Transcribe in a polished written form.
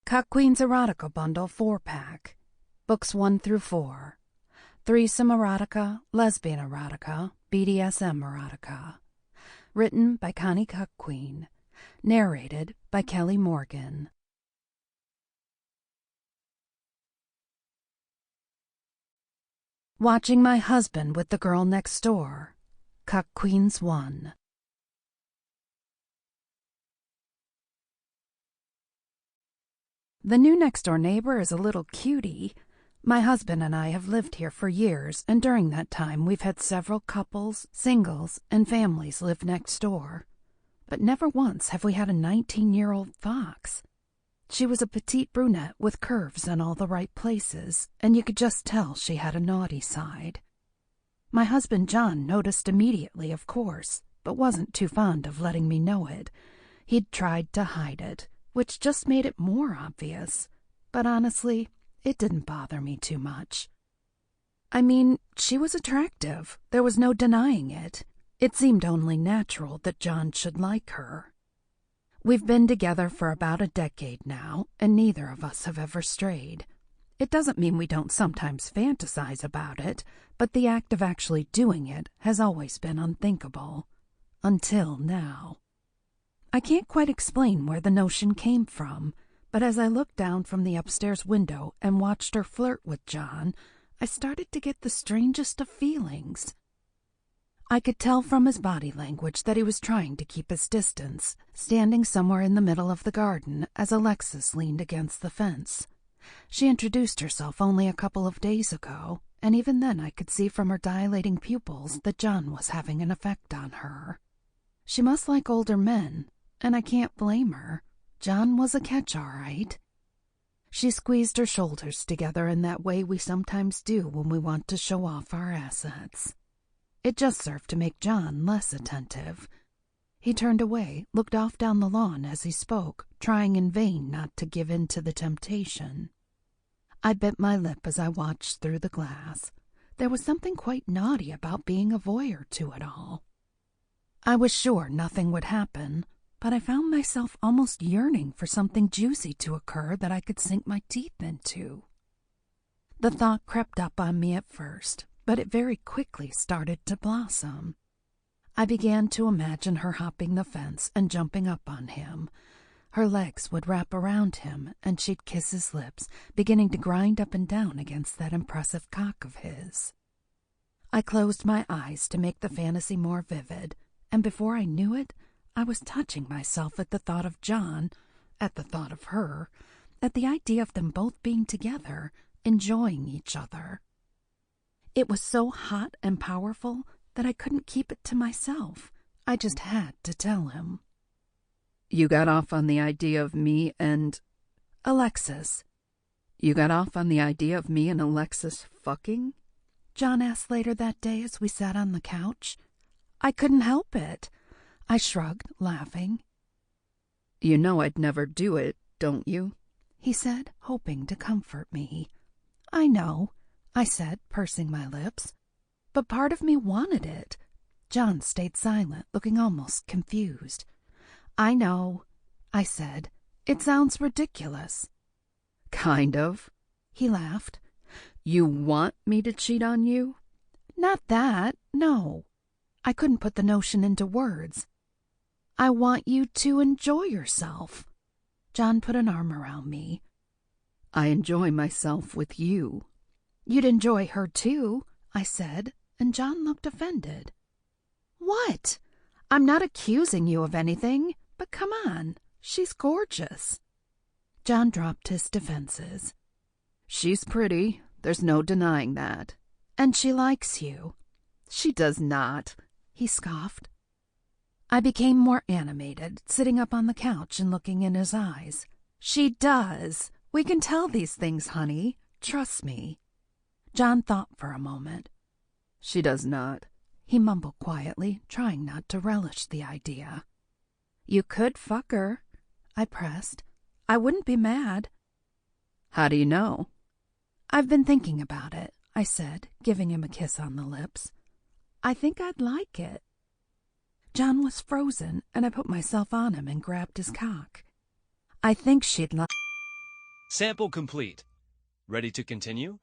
Cuckqueans Erotica Bundle 4-pack, Books 1 through 4, Threesome Erotica Lesbian Erotica BDSM Erotica. Written by Connie Cuckquean. Narrated by Kelly Morgan. Watching my husband with the girl next door. Cuckqueans 1. The new next-door neighbor is a little cutie. My husband and I have lived here for years, and during that time we've had several couples, singles, and families live next door. But never once have we had a 19-year-old fox. She was a petite brunette with curves in all the right places, and you could just tell she had a naughty side. My husband John noticed immediately, of course, but wasn't too fond of letting me know it. He'd tried to hide it, which just made it more obvious. But honestly, it didn't bother me too much. I mean, she was attractive. There was no denying it. It seemed only natural that John should like her. We've been together for about a decade now, and neither of us have ever strayed. It doesn't mean we don't sometimes fantasize about it, but the act of actually doing it has always been unthinkable. Until now. I can't quite explain where the notion came from, but as I looked down from the upstairs window and watched her flirt with John, I started to get the strangest of feelings. I could tell from his body language that he was trying to keep his distance, standing somewhere in the middle of the garden as Alexis leaned against the fence. She introduced herself only a couple of days ago, and even then I could see from her dilating pupils that John was having an effect on her. She must like older men, and I can't blame her. John was a catch, all right. She squeezed her shoulders together in that way we sometimes do when we want to show off our assets. It just served to make John less attentive. He turned away, looked off down the lawn as he spoke, trying in vain not to give in to the temptation. I bit my lip as I watched through the glass. There was something quite naughty about being a voyeur to it all. I was sure nothing would happen, but I found myself almost yearning for something juicy to occur that I could sink my teeth into. The thought crept up on me at first, but it very quickly started to blossom. I began to imagine her hopping the fence and jumping up on him. Her legs would wrap around him, and she'd kiss his lips, beginning to grind up and down against that impressive cock of his. I closed my eyes to make the fantasy more vivid, and before I knew it, I was touching myself at the thought of John, at the thought of her, at the idea of them both being together, enjoying each other. It was so hot and powerful that I couldn't keep it to myself. I just had to tell him. You got off on the idea of me and... Alexis. You got off on the idea of me and Alexis fucking? John asked later that day as we sat on the couch. I couldn't help it. I shrugged, laughing. You know I'd never do it, don't you? He said, hoping to comfort me. I know, I said, pursing my lips. But part of me wanted it. John stayed silent, looking almost confused. I know, I said. It sounds ridiculous. Kind of. He laughed. You want me to cheat on you? Not that, no. I couldn't put the notion into words. I want you to enjoy yourself. John put an arm around me. I enjoy myself with you. You'd enjoy her too, I said, and John looked offended. What? I'm not accusing you of anything, but come on, she's gorgeous. John dropped his defenses. She's pretty, there's no denying that. And she likes you. She does not, he scoffed. I became more animated, sitting up on the couch and looking in his eyes. She does. We can tell these things, honey. Trust me. John thought for a moment. She does not, he mumbled quietly, trying not to relish the idea. You could fuck her, I pressed. I wouldn't be mad. How do you know? I've been thinking about it, I said, giving him a kiss on the lips. I think I'd like it. John was frozen, and I put myself on him and grabbed his cock. I think she'd like... Sample complete. Ready to continue?